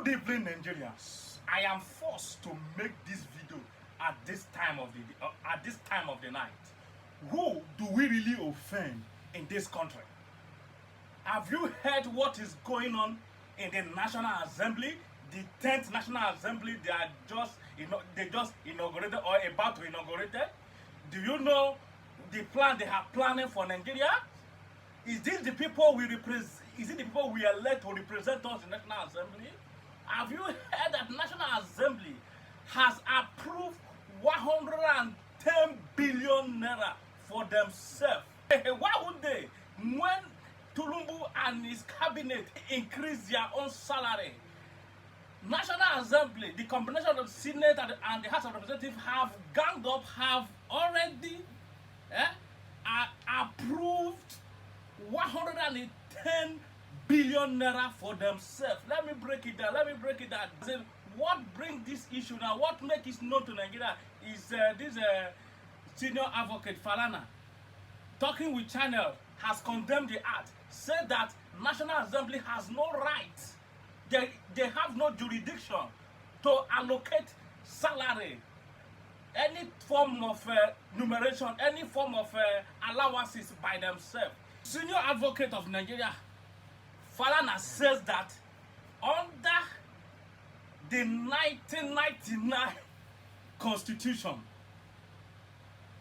Good evening, Nigerians. I am forced to make this video at this time of the night. Who do we really offend in this country? Have you heard what is going on in the National Assembly? The 10th National Assembly, they just inaugurated or about to inaugurate it. Do you know the plan they are planning for Nigeria? Is this the people we represent? Is it the people we elect to represent us in the National Assembly? Have you heard that National Assembly has approved 110 billion naira for themselves? Why would they? When Tulumbu and his cabinet increase their own salary, National Assembly, the combination of the Senate and the House of Representatives have ganged up, have already approved 110 billion naira for themselves. Let me break it down. What brings this issue now? What makes it known to Nigeria is this senior advocate Falana, talking with Channel, has condemned the act, said that National Assembly has no right, they have no jurisdiction to allocate salary, any form of numeration, any form of allowances by themselves. Senior advocate of Nigeria, Falana, says that under the 1999 Constitution,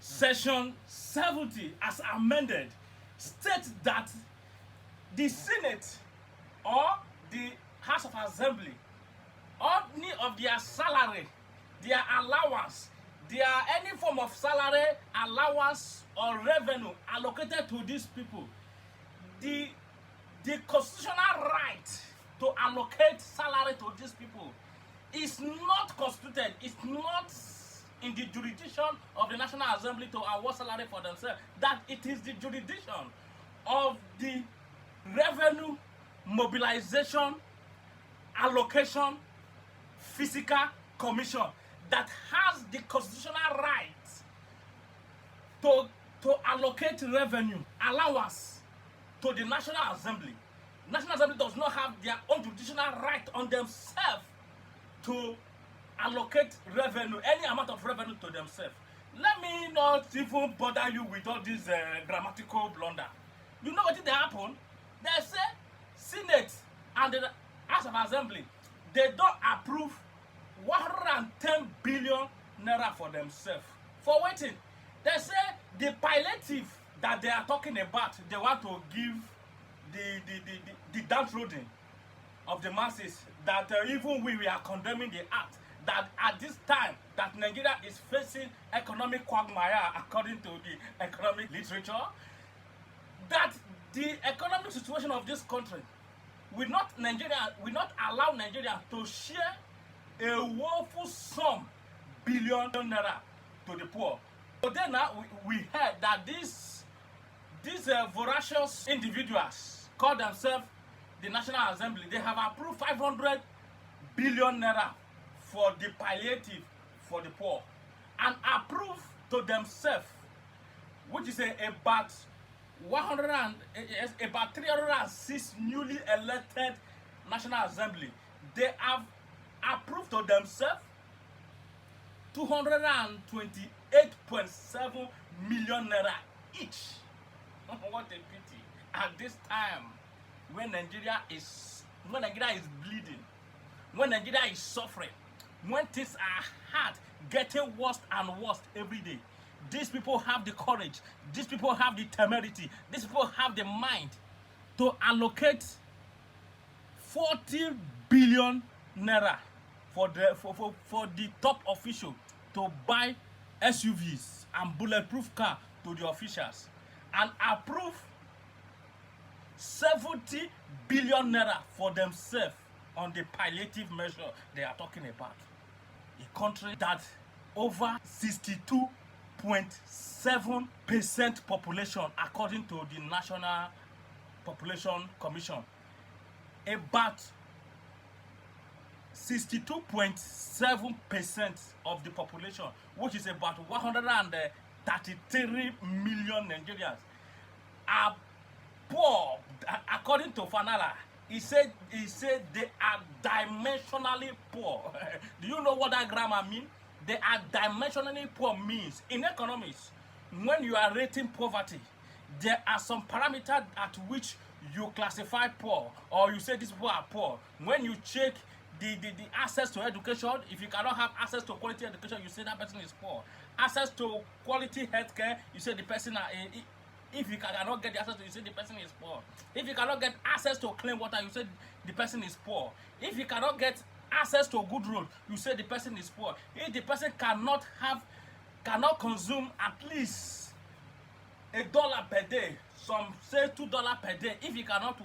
Section 70 as amended, states that the Senate or the House of Assembly, any of their salary, their allowance, their any form of salary, allowance or revenue allocated to these people, the constitutional right to allocate salary to these people is not constituted, it's not in the jurisdiction of the National Assembly to award salary for themselves, that it is the jurisdiction of the Revenue, Mobilization, Allocation, Fiscal Commission that has the constitutional right to allocate revenue, allowance to the National Assembly. National Assembly does not have their own jurisdictional right on themselves to allocate revenue, any amount of revenue to themselves. Let me not even bother you with all this grammatical blunder. You know what did happen? They say Senate and the House of Assembly, they don't approve 110 billion naira for themselves. For waiting, they say the palliative that they are talking about, they want to give the downtrodden of the masses, that even we are condemning the act, that at this time that Nigeria is facing economic quagmire according to the economic literature, that the economic situation of this country will not allow Nigeria to share a woeful sum billion naira to the poor. But then now we heard that these voracious individuals call themselves the National Assembly. They have approved 500 billion naira for the palliative for the poor, and approved to themselves, which is about 306 newly elected National Assembly. They have approved to themselves 228.7 million naira each. What a pity! At this time, when Nigeria is bleeding, when Nigeria is suffering, when things are hard, getting worse and worse every day, these people have the courage, these people have the temerity, these people have the mind to allocate 40 billion naira for the top official to buy SUVs and bulletproof car to the officials, and approve 70 billion naira for themselves on the palliative measure they are talking about. A country that over 62.7% population, according to the National Population Commission, about 62.7% of the population, which is about 133 million Nigerians, are poor. According to Fanala, He said they are dimensionally poor. Do you know what that grammar means? They are dimensionally poor means in economics, when you are rating poverty, there are some parameters at which you classify poor, or you say these people are poor. When you check the access to education, if you cannot have access to quality education, you say that person is poor. Access to quality healthcare, you say the person are if you cannot get the access to, you say the person is poor. If you cannot get access to clean water, you say the person is poor. If you cannot get access to a good road, you say the person is poor. If the person cannot consume at least $1 per day, some say $2 per day. If you cannot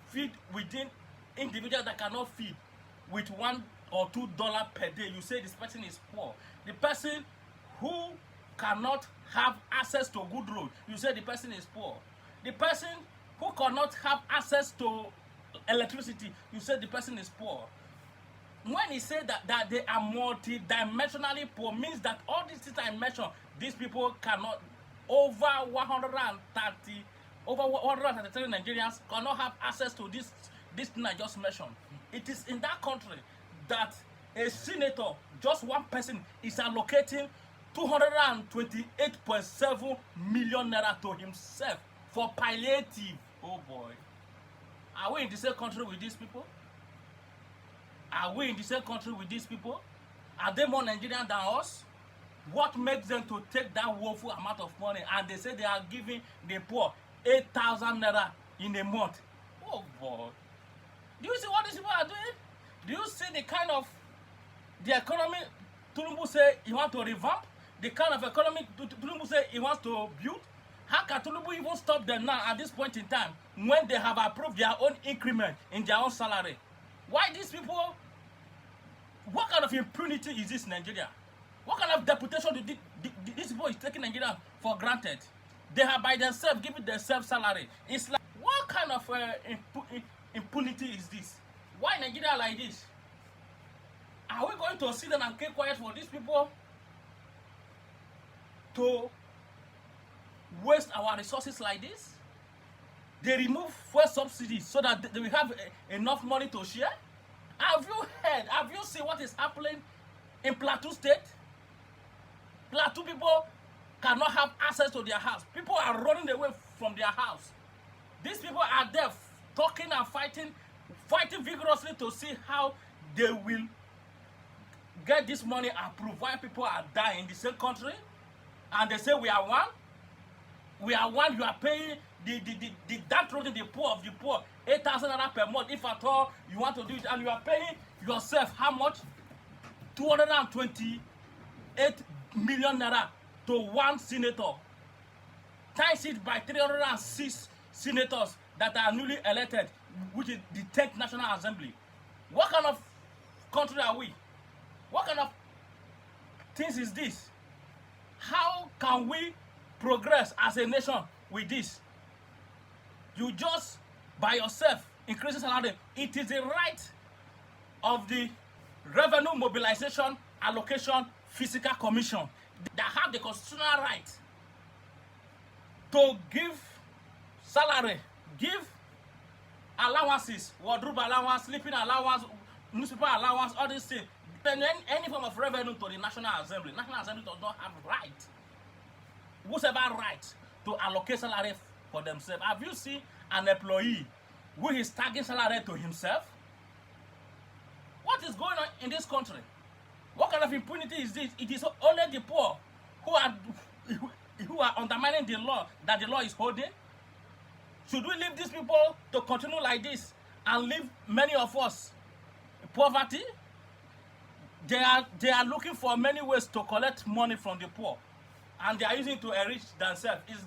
feed within individuals that cannot feed with $1 or $2 per day, you say this person is poor. The person who cannot have access to a good road, you say the person is poor. The person who cannot have access to electricity, you say the person is poor. When he said that they are multi-dimensionally poor, means that all these things I mentioned, these people cannot, over 133 Nigerians cannot have access to this thing I just mentioned. It is in that country that a senator, just one person, is allocating 228.7 million naira to himself for palliative. Oh boy. Are we in the same country with these people? Are we in the same country with these people? Are they more Nigerian than us? What makes them to take that woeful amount of money and they say they are giving the poor 8,000 naira in a month? Oh boy. Do you see what these people are doing? Do you see the kind of the economy Tinubu say he wants to revamp? The kind of economy Tinubu say he wants to build? How can Tinubu even stop them now at this point in time when they have approved their own increment in their own salary? Why these people? What kind of impunity is this in Nigeria? What kind of deputation do these people is taking Nigeria for granted? They have by themselves given themselves salary. It's like, what kind of impunity is this? Why Nigeria like this? Are we going to sit down and keep quiet for these people to waste our resources like this? They remove fuel subsidies so that they will have enough money to share. Have you heard? Have you seen what is happening in Plateau State? Plateau people cannot have access to their house. People are running away from their house. These people are there talking and fighting vigorously to see how they will get this money approved. Why people are dying in the same country, and they say we are one. We are one. You are paying the downtrodden, the poor of the poor, 8,000 naira per month, if at all you want to do it, and you are paying yourself how much? 228 million naira to one senator. Times it by 306 senators that are newly elected, which is the 10th National Assembly. What kind of country are we? What kind of things is this? How can we progress as a nation with this? You just by yourself increasing salary. It is the right of the Revenue Mobilization Allocation Fiscal Commission that have the constitutional right to give salary, give allowances, wardrobe allowance, sleeping allowance, newspaper allowance, all these things. Any form of revenue to the National Assembly. National Assembly does not have right, whosoever right, to allocate salary for themselves. Have you seen an employee who is tagging salary to himself? What is going on in this country? What kind of impunity is this? It is only the poor who are undermining the law that the law is holding. Should we leave these people to continue like this and leave many of us in poverty? They are looking for many ways to collect money from the poor, and they are using it to enrich themselves. Is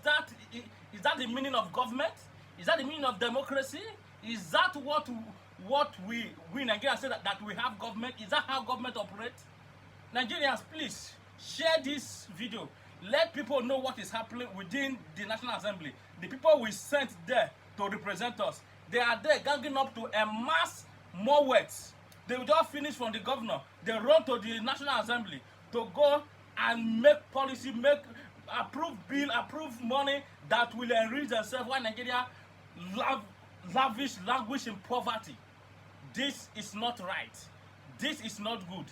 that the meaning of government? Is that the meaning of democracy? Is that what we Nigerians say that we have government? Is that how government operates? Nigerians, please share this video. Let people know what is happening within the National Assembly. The people we sent there to represent us, they are there ganging up to amass more words. They will just finish from the governor. They run to the National Assembly to go and make policy, approve bill, approve money that will enrich themselves while Nigeria lavish languish in poverty. This is not right. This is not good.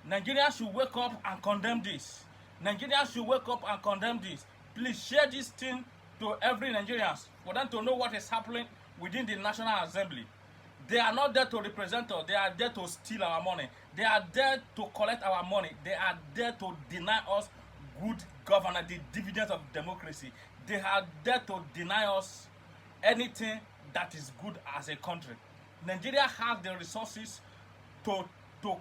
Nigerians should wake up and condemn this. Nigerians should wake up and condemn this. Please share this thing to every Nigerian for them to know what is happening within the National Assembly. They are not there to represent us. They are there to steal our money. They are there to collect our money. They are there to deny us good governance, the dividends of democracy. They are there to deny us anything that is good as a country. Nigeria has the resources to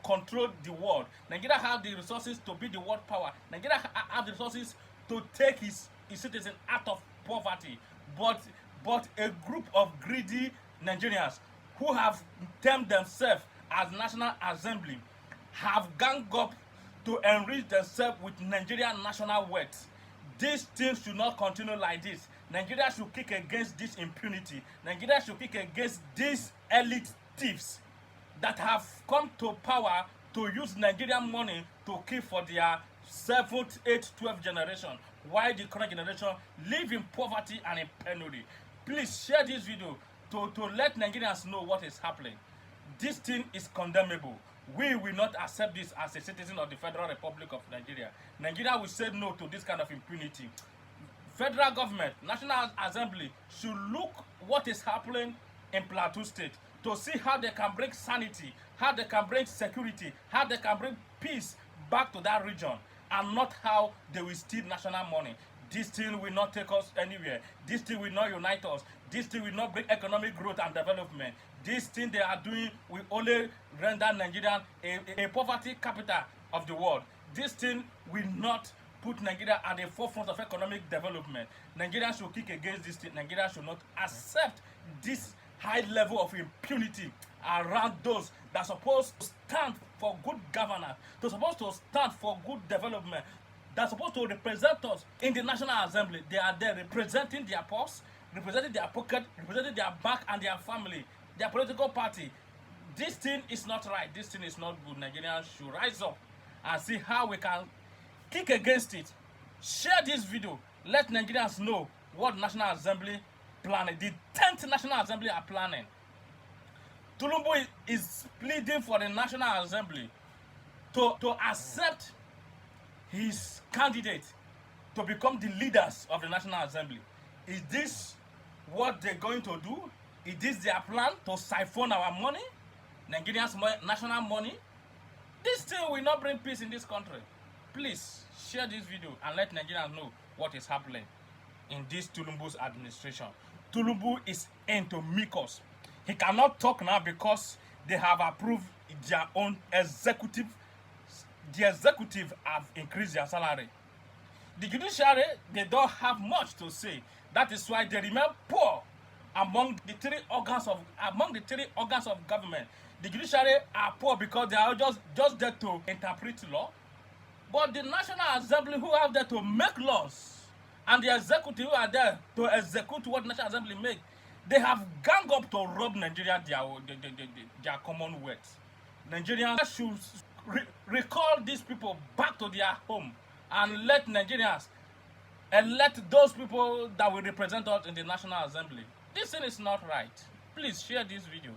control the world. Nigeria has the resources to be the world power. Nigeria has the resources to take his citizens out of poverty. But a group of greedy Nigerians who have termed themselves as National Assembly have ganged up to enrich themselves with Nigerian national wealth. These things should not continue like this. Nigeria should kick against this impunity. Nigeria should kick against these elite thieves that have come to power to use Nigerian money to keep for their 7th, 8th, 12th generation, while the current generation live in poverty and in penury. Please share this video to let Nigerians know what is happening. This thing is condemnable. We will not accept this as a citizen of the Federal Republic of Nigeria. Nigeria will say no to this kind of impunity. Federal government, National Assembly should look what is happening in Plateau State to see how they can bring sanity, how they can bring security, how they can bring peace back to that region, and not how they will steal national money. This thing will not take us anywhere. This thing will not unite us. This thing will not bring economic growth and development. This thing they are doing will only render Nigeria a poverty capital of the world. This thing will not put Nigeria at the forefront of economic development. Nigeria should kick against this thing. Nigeria should not accept this high level of impunity around those that are supposed to stand for good governance, they're supposed to stand for good development, they're supposed to represent us in the National Assembly. They are there representing their purse, representing their pocket, representing their back and their family, their political party. This thing is not right. This thing is not good. Nigerians should rise up and see how we can kick against it. Share this video. Let Nigerians know what National Assembly planning, the 10th National Assembly are planning. Tulumbu is pleading for the National Assembly to accept his candidate to become the leaders of the National Assembly. Is this what they're going to do? Is this their plan to siphon our money, Nigerians' national money? This thing will not bring peace in this country. Please share this video and let Nigerians know what is happening in this Tulumbu's administration. Tulumbu is into Mikos. He cannot talk now because they have approved their own executive. The executive have increased their salary. The judiciary, they don't have much to say. That is why they remain poor among the three organs of government. The judiciary are poor because they are just there to interpret law. But the National Assembly, who are there to make laws, and the executive who are there to execute what National Assembly make, they have ganged up to rob Nigeria their commonwealth. Nigerians should recall these people back to their home and let Nigerians elect those people that will represent us in the National Assembly. This thing is not right. Please share this video.